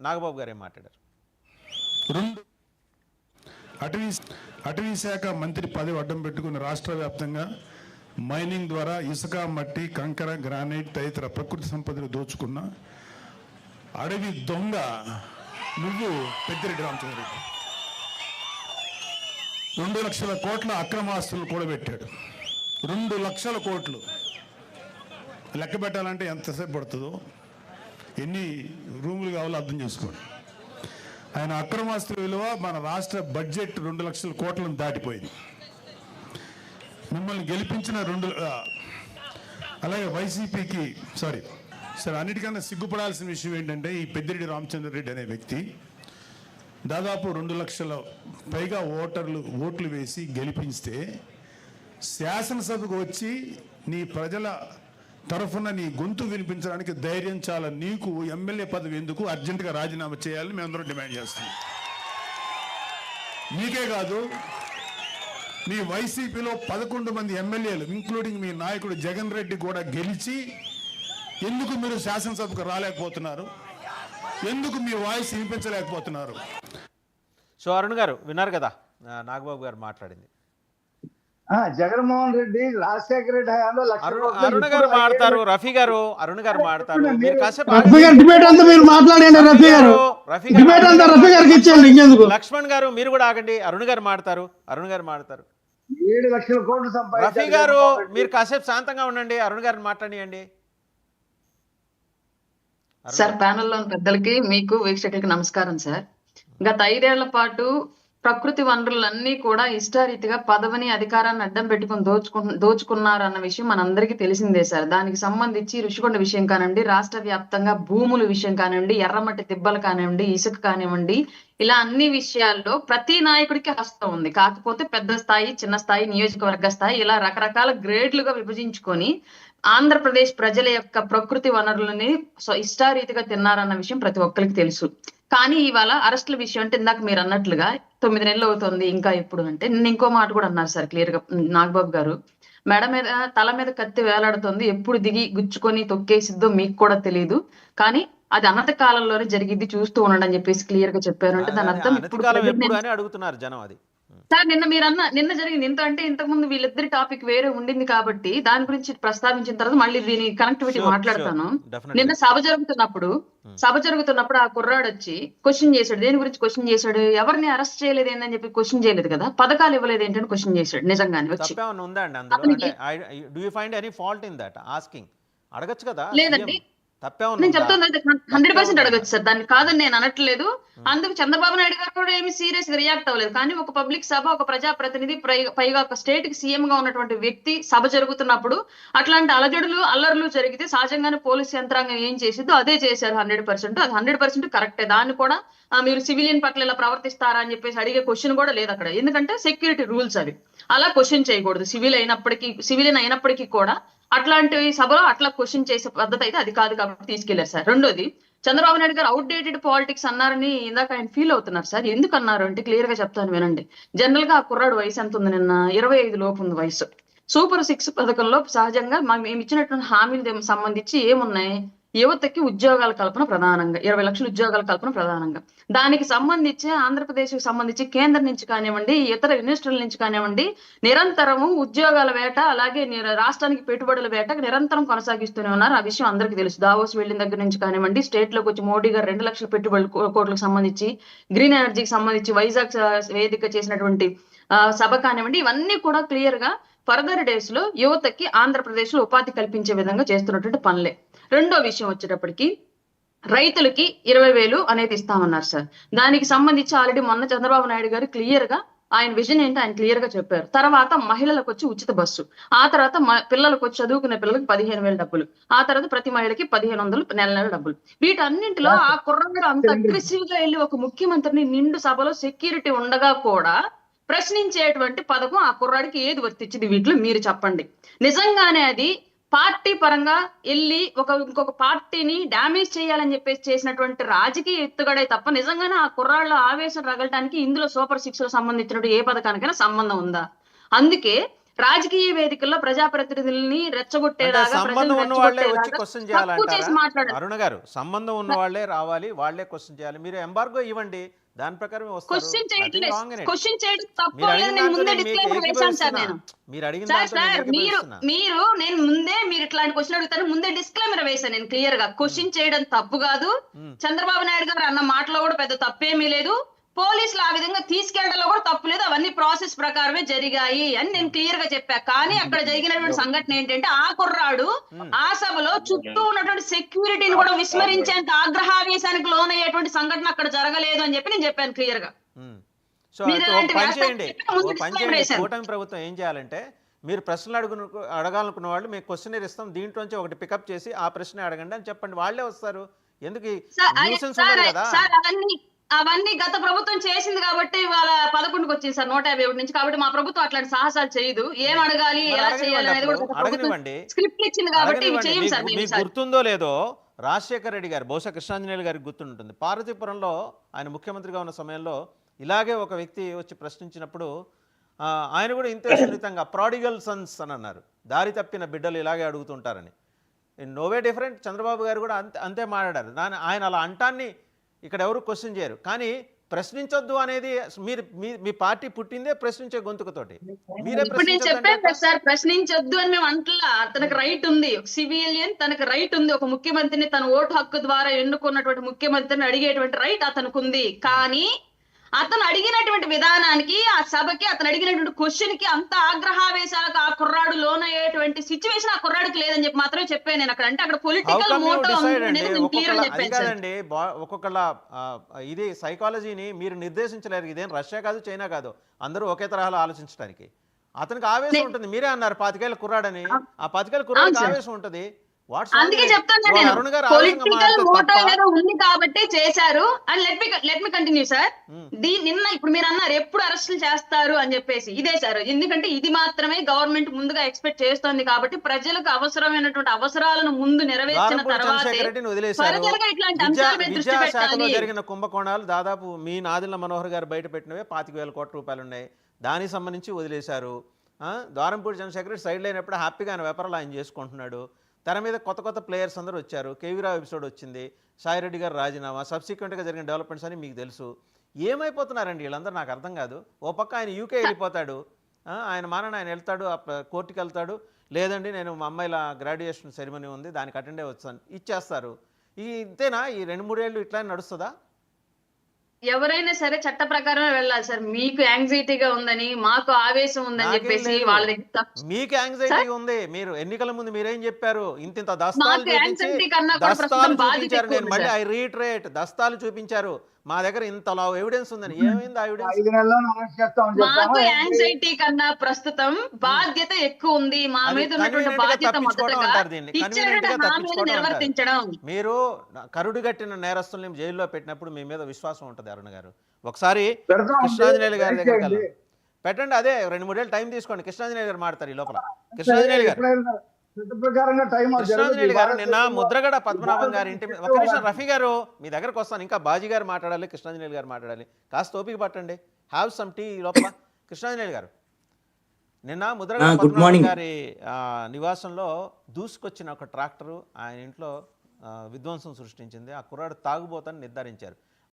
నాగబాబు గారు ఏం మాట్లాడారు? అటవీ శాఖ మంత్రి పదవి అడ్డం పెట్టుకుని రాష్ట్ర వ్యాప్తంగా మైనింగ్ ద్వారా ఇసుక, మట్టి, కంకర, గ్రానైట్ తదితర ప్రకృతి సంపదను దోచుకున్న అడవి దొంగ నువ్వు పెద్దిరెడ్డి రామచంద్రరెడ్డి. 2 లక్షల కోట్ల అక్రమాస్తులు కూడబెట్టాడు. 2 లక్షల కోట్లు లెక్క పెట్టాలంటే ఎంతసేపు పడుతుందో, ఎన్ని రూములు కావాలో అర్థం చేసుకోండి. ఆయన అక్రమాస్తుల విలువ మన రాష్ట్ర బడ్జెట్ 2 లక్షల కోట్లను దాటిపోయింది. మిమ్మల్ని గెలిపించిన అలాగే వైసీపీకి సరే అన్నిటికన్నా సిగ్గుపడాల్సిన విషయం ఏంటంటే, ఈ పెద్దిరెడ్డి రామచంద్రరెడ్డి అనే వ్యక్తి దాదాపు 2 లక్షల పైగా ఓట్లు వేసి గెలిపిస్తే శాసనసభకు వచ్చి నీ ప్రజల తరఫున నీ గొంతు వినిపించడానికి ధైర్యం చాలా. నీకు ఎమ్మెల్యే పదవి ఎందుకు? అర్జెంటుగా రాజీనామా చేయాలని మేమందరం డిమాండ్ చేస్తున్నాం. మీకే కాదు, మీ వైసీపీలో 11 మంది ఎమ్మెల్యేలు ఇంక్లూడింగ్ మీ నాయకుడు జగన్ రెడ్డి కూడా గెలిచి ఎందుకు మీరు శాసనసభకు రాలేకపోతున్నారు? ఎందుకు మీ వాయిస్ వినిపించలేకపోతున్నారు? సో అరుణ్ గారు విన్నారు కదా నాగబాబు గారు మాట్లాడింది. జగన్మోహన్ రెడ్డి, రాజశేఖర రెడ్డి హయాంలో అరుణ్ గారు మాట్లాడతారు, రఫీ గారు అరుణ్ గారు మాట్లాడతారు. డిబేట్ అంతా మీరు మాట్లాడండి. రఫీ గారు డిబేట్ అంతా రఫీ గారికి ఇచ్చేయండి. ఇంకెందుకు? లక్ష్మణ్ గారు మీరు కూడా ఆగండి. అరుణ్ గారు మాట్లాడతారు. 7 లక్షల కోట్లు సంపాదించారు. రఫీ గారు మీరు కాసేపు శాంతంగా ఉండండి. అరుణ్ గారిని మాట్లాడియండి. సార్, ప్యానెల్లోని పెద్దలకి, మీకు వీక్షకులకి నమస్కారం సార్. గత 5 ఏళ్ల పాటు ప్రకృతి వనరులన్నీ కూడా ఇష్టారీతిగా పదవిని, అధికారాన్ని అడ్డం పెట్టుకుని దోచుకున్నారు అన్న విషయం మనందరికీ తెలిసిందే సార్. దానికి సంబంధించి ఋషికొండ విషయం కానివ్వండి, రాష్ట్ర వ్యాప్తంగా భూముల విషయం కానివ్వండి, ఎర్రమట్టి దిబ్బలు కానివ్వండి, ఇసుక కానివ్వండి, ఇలా అన్ని విషయాల్లో ప్రతి నాయకుడికి హస్తం ఉంది. కాకపోతే పెద్ద స్థాయి, చిన్న స్థాయి, నియోజకవర్గ స్థాయి, ఇలా రకరకాల గ్రేడ్లుగా విభజించుకొని ఆంధ్రప్రదేశ్ ప్రజల యొక్క ప్రకృతి వనరులని ఇష్టారీతిగా తిన్నారన్న విషయం ప్రతి ఒక్కరికి తెలుసు. కానీ ఇవాళ అరెస్టుల విషయం అంటే ఇందాక మీరు అన్నట్లుగా 9 నెలలు అవుతుంది, ఇంకా ఎప్పుడు అంటే నిన్న ఇంకో మాట కూడా అన్నారు సార్ క్లియర్ గా నాగబాబు గారు. మెడ మీద, తల మీద కత్తి వేలాడుతుంది, ఎప్పుడు దిగి గుచ్చుకొని తొక్కేసిద్దో మీకు కూడా తెలియదు, కానీ అది అనంత కాలంలోనే జరిగిద్ది, చూస్తూ ఉండండి అని చెప్పేసి క్లియర్ గా చెప్పారు. అంటే దాని అర్థం ఇప్పుడు అడుగుతున్నారు జనం. అది సార్ నిన్న జరిగింది. ఇంతకు ముందు వీళ్ళిద్దరి టాపిక్ వేరే ఉండింది కాబట్టి దాని గురించి ప్రస్తావించిన తర్వాత మళ్ళీ దీని కనెక్టివిటీ మాట్లాడతాను. నిన్న సభ జరుగుతున్నప్పుడు ఆ కుర్రాడు వచ్చి క్వశ్చన్ చేశాడు. దేని గురించి క్వశ్చన్ చేశాడు? ఎవరిని అరెస్ట్ చేయలేదు ఏందని చెప్పి క్వశ్చన్ చేయలేదు కదా, పథకాలు ఇవ్వలేదు ఏంటని క్వశ్చన్ చేశాడు. నిజంగానే వచ్చి అడగచ్చు కదా. లేదండి, నేను చెప్తాను 100% అడగచ్చు సార్, దాన్ని కాదని నేను అనట్లేదు. అందుకు చంద్రబాబు నాయుడు గారు కూడా ఏమి సీరియస్ గా రియాక్ట్ అవ్వలేదు. కానీ ఒక పబ్లిక్ సభ, ఒక ప్రజాప్రతినిధి, పైగా ఒక స్టేట్ కి సీఎం గా ఉన్నటువంటి వ్యక్తి సభ జరుగుతున్నప్పుడు అట్లాంటి అలజడులు, అల్లర్లు జరిగితే సహజంగానే పోలీస్ యంత్రాంగం ఏం చేసిద్దో అదే చేశారు 100%. అది 100% కరెక్టే. దాన్ని కూడా మీరు సివిలియన్ పట్ల ఇలా ప్రవర్తిస్తారా అని చెప్పేసి అడిగే క్వశ్చన్ కూడా లేదు అక్కడ. ఎందుకంటే సెక్యూరిటీ రూల్స్ అవి, అలా క్వశ్చన్ చేయకూడదు. సివిలియన్ అయినప్పటికీ కూడా అట్లాంటి సభలో అట్లా క్వశ్చన్ చేసే పద్ధతి అయితే అది కాదు కాబట్టి తీసుకెళ్లారు సార్. రెండోది, చంద్రబాబు నాయుడు గారు అవుట్డేటెడ్ పాలిటిక్స్ అన్నారని ఇందాక ఆయన ఫీల్ అవుతున్నారు సార్. ఎందుకు అన్నారు అంటే క్లియర్ గా చెప్తాను వినండి. జనరల్ గా ఆ కుర్రాడు వయసు ఎంత ఉంది? నిన్న 25 లోపు ఉంది వయసు. సూపర్ 6 పథకంలో సహజంగా మేము ఇచ్చినటువంటి హామీలు సంబంధించి ఏమున్నాయి? యువతకి ఉద్యోగాల కల్పన ప్రధానంగా, 20 లక్షల ఉద్యోగాల కల్పన ప్రధానంగా. దానికి సంబంధించి ఆంధ్రప్రదేశ్ కి సంబంధించి కేంద్రం నుంచి కానివ్వండి, ఇతర యూనివర్సిటీల నుంచి కానివ్వండి, నిరంతరము ఉద్యోగాల వేట, అలాగే రాష్ట్రానికి పెట్టుబడుల వేట నిరంతరం కొనసాగిస్తూనే ఉన్నారు. ఆ విషయం అందరికీ తెలుసు. దావోస్ వెళ్ళిన దగ్గర నుంచి కానివ్వండి, స్టేట్ లోకి వచ్చి మోడీ గారు 2 లక్షల పెట్టుబడుల కోట్లకు సంబంధించి, గ్రీన్ ఎనర్జీకి సంబంధించి వైజాగ్ వేదిక చేసినటువంటి సభ కానివ్వండి, ఇవన్నీ కూడా క్లియర్ గా ఫర్దర్ డేస్ లో యువతకి ఆంధ్రప్రదేశ్ లో ఉపాధి కల్పించే విధంగా చేస్తున్నటువంటి పనులే. రెండో విషయం వచ్చేటప్పటికి రైతులకి 20,000 అనేది ఇస్తామన్నారు సార్. దానికి సంబంధించి ఆల్రెడీ మొన్న చంద్రబాబు నాయుడు గారు క్లియర్ గా ఆయన విజన్ ఏంటో ఆయన క్లియర్ గా చెప్పారు. తర్వాత మహిళలకు వచ్చి ఉచిత బస్సు, ఆ తర్వాత పిల్లలకు వచ్చి చదువుకునే పిల్లలకు 15,000 డబ్బులు, ఆ తర్వాత ప్రతి మహిళకి 1,500 నెల డబ్బులు. వీటన్నింటిలో ఆ కుర్రగారు అంత అగ్రెసివ్ గా వెళ్ళి ఒక ముఖ్యమంత్రిని నిండు సభలో సెక్యూరిటీ ఉండగా కూడా ప్రశ్నించేటువంటి పథకం ఆ కుర్రాడికి ఏది వర్తించింది? వీటిలో మీరు చెప్పండి. నిజంగానే అది పార్టీ పరంగా వెళ్ళి ఇంకొక పార్టీని డ్యామేజ్ చేయాలని చెప్పేసి చేసినటువంటి రాజకీయ ఎత్తుగడే తప్ప నిజంగానే ఆ కుర్రాళ్ళ ఆవేశం రగలటానికి ఇందులో సూపర్ 6 లో సంబంధించినట్టు ఏ పథకానికైనా సంబంధం ఉందా? అందుకే రాజకీయ వేదికల్లో ప్రజాప్రతినిధుల్ని రెచ్చగొట్టేలాగా సంబంధం ఉన్న వాళ్ళే వచ్చి రెచ్చగొట్టేలాగా క్వశ్చన్ తక్కువ చేసి చేయాలంటారా మాట్లాడారు. అరుణ గారు? సంబంధం ఉన్న వాళ్ళే రావాలి, వాళ్ళే క్వశ్చన్ చేయాలి. మీరు ఎంబార్గో ఇవ్వండి, దాని ప్రకారం క్వశ్చన్ చేయడం వస్తారు. క్వశ్చన్ చేయడం తప్పు మీరు లేదు. అడిగిన నేను ముందే దాంతో డిస్క్లైమర్ మీకు వేశాను సార్. నేను మీరు అడిగిన సార్ దాంతో నేను సార్ మీరు ఏకీభవిస్తున్నా. మీరు నేను ముందే మీరు ఇట్లాంటి క్వశ్చన్ అడుగుతారు ముందే డిస్క్లైమర్ వేశాను నేను క్లియర్ గా. క్వశ్చన్ చేయడం తప్పు కాదు. చంద్రబాబు నాయుడు గారు అన్న మాటలో కూడా పెద్ద తప్పేమీ లేదు. పోలీసులు ఆ విధంగా తీసుకెళ్లడంలో కూడా తప్పు లేదు. అవన్నీ ప్రాసెస్ ప్రకారమే జరిగాయి అని నేను క్లియర్ గా చెప్పా. కానీ అక్కడ జరిగినటువంటి సంఘటన ఏంటంటే ఆ కుర్రాడు ఆ సభలో చుట్టూ ఉన్నటువంటి సెక్యూరిటీని కూడా విస్మరించేంత ఆగ్రహావేశానికి లోనయ్యేటువంటి సంఘటన అక్కడ జరగలేదు అని చెప్పి నేను చెప్పాను క్లియర్ గా. సో మీరు అయితే అలాంటి ఒక పని వ్యాఖ్యలు చేయండి, చెప్పిన ముందు ఒక పని disclaimer చేయండి. వేశాను. కూటమి ప్రభుత్వం ఏం చేయాలంటే, మీరు ప్రశ్నలు అడగాలనుకున్న వాళ్ళు మీకు క్వశ్చనర్ ఇస్తాం, దీంట్లోంచి ఒకటి పికప్ చేసి ఆ ప్రశ్న అడగండి అని చెప్పండి, వాళ్ళే వస్తారు. ఎందుకు న్యూసెన్స్ ఉండదు కదా? సార్ అవన్నీ గత ప్రభుత్వం చేసింది కాబట్టి ఇవాళ 11కి వచ్చింది సార్ 151 నుంచి. కాబట్టి మా ప్రభుత్వం అట్లాంటి సాహసాలు చేయదు. ఏం అడగాలి, మరి ఎలా చేయాలి అనేది కూడా గత ప్రభుత్వం అడగనివ్వండి. స్క్రిప్ట్ ఇచ్చింది కాబట్టి ఇవి చేయం సార్ మేము మీకు ఈసారి. గుర్తుందో లేదో, రాజశేఖర రెడ్డి గారు, బహుశా కృష్ణాంజనేయులు గారికి గుర్తుంటుంది, పార్వతీపురంలో ఆయన ముఖ్యమంత్రిగా ఉన్న సమయంలో ఇలాగే ఒక వ్యక్తి వచ్చి ప్రశ్నించినప్పుడు ఆయన కూడా ఇంతే సున్నితంగా ప్రాడిగల్ సన్స్ అని అన్నారు. దారి తప్పిన బిడ్డలు ఇలాగే అడుగుతుంటారని. నోవే డిఫరెంట్. చంద్రబాబు గారు కూడా అంతే మాట్లాడారు. ఆయన అలా అంటాన్ని ఇక్కడ ఎవరు క్వశ్చన్ చేయరు. కానీ ప్రశ్నించొద్దు అనేది మీ పార్టీ పుట్టిందే ప్రశ్నించే గొంతుకతోటి. మీరే ఇప్పుడు నేను చెప్పాను కదా సార్, ప్రశ్నించొద్దు అని మేము అంటలా. తనకు రైట్ ఉంది, సివిలియన్ తనకు రైట్ ఉంది. ఒక ముఖ్యమంత్రిని తన ఓటు హక్కు ద్వారా ఎన్నుకున్నటువంటి ముఖ్యమంత్రిని అడిగేటువంటి రైట్ అతనికి ఉంది. కానీ అతను అడిగినటువంటి విధానానికి, ఆ సభకి, అతను అడిగినటువంటి క్వశ్చన్ కి అంత ఆగ్రహావేశాలకు ఆ కుర్రాడు లోనయ్యేటువంటి సిచ్యువేషన్ ఆ కుర్రాడికి లేదని చెప్పి మాత్రమే చెప్పాను నేను అక్కడ. అంటే అక్కడ పొలిటికల్ మోటో క్లియర్ గా చెప్పాను సార్. కాదండి, ఒక్కొక్కళ్ళ ఇది సైకాలజీని మీరు నిర్దేశించలేరు. ఇదేం రష్యా కాదు, చైనా కాదు, అందరూ ఒకే తరహాలో ఆలోచించడానికి. అతనికి ఆవేశం ఉంటుంది. మీరే అన్నారు 25 ఏళ్ళ కుర్రాడని. ఆ 25 ఏళ్ళ కుర్రాడికి ఆవేశం ఉంటుంది. అందుకే చెప్తాను నేను, పొలిటికల్ మోటో ఏదో ఉంది కాబట్టి చేశారు. And let me continue sir. నిన్న ఇప్పుడు మీరు అన్నారు ఎప్పుడు అరెస్టులు చేస్తారు అని చెప్పేసి, ఇదే సార్. ఎందుకంటే ఇది మాత్రమే గవర్నమెంట్ ముందుగా ఎక్స్పెక్ట్ చేస్తోంది కాబట్టి ప్రజలకు అవసరమైనటువంటి అవసరాలను ముందు నెరవేర్చిన తర్వాత ఇట్లాంటి అంశాల మీద దృష్టి పెట్టాలి. జరిగిన కుంభకోణాలు దాదాపు మీ నాదెళ్ల మనోహర్ గారు బయట పెట్టినవే 25,000 కోట్ల రూపాయలు ఉన్నాయి. దానికి సంబంధించి వదిలేశారు. ద్వారంపూడి చంద్రశేఖర్ రెడ్డి సైడ్ లేనప్పుడు హ్యాపీగా ఆయన వ్యాపారాలు ఆయన చేసుకుంటున్నాడు. తెర మీద కొత్త ప్లేయర్స్ అందరూ వచ్చారు. కేవీరావు ఎపిసోడ్ వచ్చింది, సాయిరెడ్డి గారు రాజీనామా, సబ్సిక్వెంట్గా జరిగిన డెవలప్మెంట్స్ అని మీకు తెలుసు. ఏమైపోతున్నారండి వీళ్ళందరూ? నాకు అర్థం కాదు. ఓ పక్క ఆయన యూకే వెళ్ళిపోతాడు, ఆయన ఆయన వెళ్తాడు, కోర్టుకి వెళ్తాడు. లేదండి నేను మా అమ్మాయిల గ్రాడ్యుయేషన్ సెరమనీ ఉంది, దానికి అటెండే వచ్చాను, ఇచ్చేస్తారు. ఇంతేనా? ఈ 2-3 ఏళ్ళు ఇట్లా నడుస్తుందా? ఎవరైనా సరే చట్ట ప్రకారమే వెళ్ళాలి సార్. మీకు యాంగ్జైటీగా ఉందని, మాకు ఆవేశం ఉందని చెప్పేసి వాళ్ళ దగ్గర. మీకు యాంగ్జైటీ ఉంది. మీరు ఎన్నికల ముందు మీరేం చెప్పారు? ఇంత దస్తాలు చూపించారు. నేను మళ్ళీ ఐ రీట్రేట్, దస్తాలు చూపించారు. మా దగ్గర ఇంత ఎవిడెన్స్ ఉందని. ఏమైంది ఆ ఎవిడెన్స్? మాకు యాంగ్జైటీ కన్నా ప్రస్తుతం బాధ్యత ఎక్కువ ఉంది. మా మీద ఉన్నటువంటి బాధ్యత నిర్వర్తించడం. మీరు కరుడుగట్టిన నేరస్తుల్ని జైల్లో పెట్టినప్పుడు మీ మీద విశ్వాసం ఉంటుంది అరుణ గారు. ఒకసారి కృష్ణాంజనేయులు గారి దగ్గర పెట్టండి. అదే 2-3 ఏళ్ళు టైం తీసుకోండి. కృష్ణాంజనేయులు గారు మాట్లాడతారు ఈ లోపల. కృష్ణాంజనేయులు గారు నిన్న ముద్రగడ పద్మనాభం గారి ఇంటి మీద, ఒక నిమిషం రఫీ గారు మీ దగ్గరకు వస్తాను. ఇంకా బాజీ గారు మాట్లాడాలి, కృష్ణాంజనేయులు గారు మాట్లాడాలి. కాస్త ఓపిక పట్టండి. హ్యావ్ సమ్ టీ ఈ లోపల. కృష్ణాంజనేయులు గారు, నిన్న ముద్రగడ పద్మనాభం గారి నివాసంలో దూసుకొచ్చిన ఒక ట్రాక్టరు ఆయన ఇంట్లో విధ్వంసం సృష్టించింది. ఆ కుర్రాడు తాగుబోతని నిర్ధారించారు.